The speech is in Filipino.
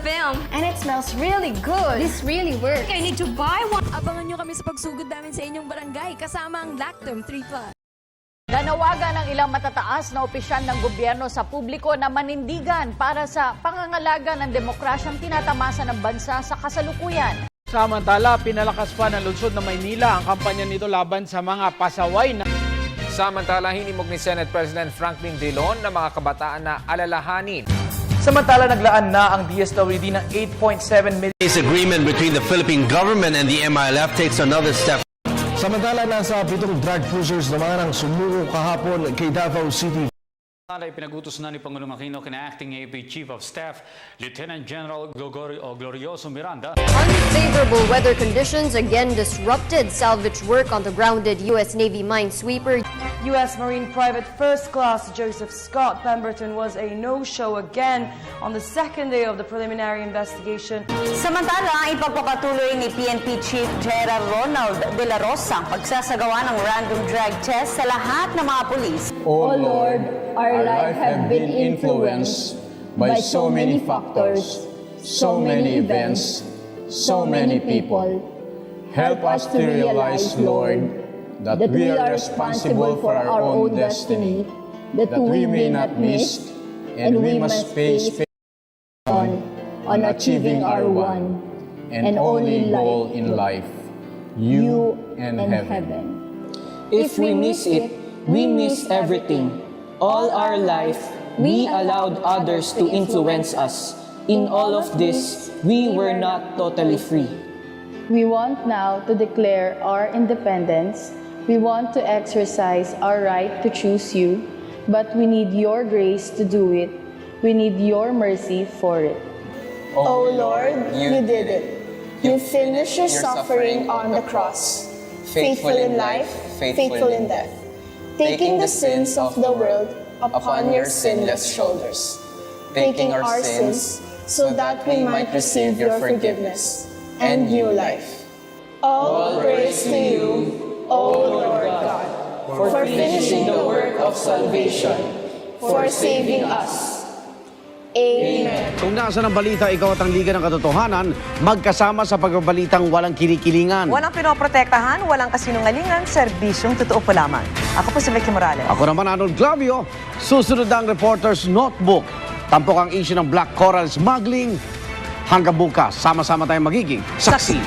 film. And it smells really good. This really works. I need to buy one. Abangan nyo kami sa pagsugod namin sa inyong barangay kasama ang Lactum 3+. Nanawagan ng ilang matataas na opisyal ng gobyerno sa publiko na manindigan para sa pangangalaga ng demokrasyang tinatamasa ng bansa sa kasalukuyan. Samantala, pinalakas pa ng lungsod ng Maynila ang kampanya nito laban sa mga pasaway na... Samantala, hinimok ni Senate President Franklin Drilon na mga kabataan na alalahanin. Samantala, naglaan na ang DSWD ng 8.7 million. This agreement between the Philippine government and the MILF takes another step. Samantala, nasa 7 drug pushers naman ang sumuko kahapon kay Davao City. Pinagutos na ni Pangulong Aquino kina Acting AP Chief of Staff, Lieutenant General Glorioso Miranda. Unfavorable weather conditions again disrupted salvage work on the grounded U.S. Navy minesweeper. U.S. Marine Private First Class Joseph Scott Pemberton was a no-show again on the second day of the preliminary investigation. Samantala, ipagpapatuloy ni PNP Chief General Ronald De La Rosa ang pagsasagawa ng random drug test sa lahat ng mga pulis. Oh Lord, our life have been influenced by so many factors, so many events, so many people. Help us to realize, Lord, that we are responsible for our own destiny, that we may not miss, and we must face on achieving our one and only goal in life, you and heaven. If we miss it, we miss everything. All our life, we allowed others to influence us. In all of this, we were not totally free. We want now to declare our independence. We want to exercise our right to choose you, but we need your grace to do it. We need your mercy for it. Oh Lord, you did it. You finished your suffering on the cross. Faithful in life, faithful in death. Taking the sins of the world upon your sinless shoulders. Taking our sins so that we might receive your forgiveness and new life. All praise to you, O Lord God, for finishing the work of salvation, for saving us. Amen. Kung nasa ng balita, ikaw at ang Liga ng Katotohanan, magkasama sa pagbabalitang walang kinikilingan. Walang pinoprotektahan, walang kasinungalingan, serbisyong totoo po lamang. Ako po si Vicky Morales. Ako naman, Arnold Clavio. Susunod ang Reporter's Notebook. Tampok ang issue ng Black Coral Smuggling. Hanggang bukas, sama-sama tayong magiging saksi.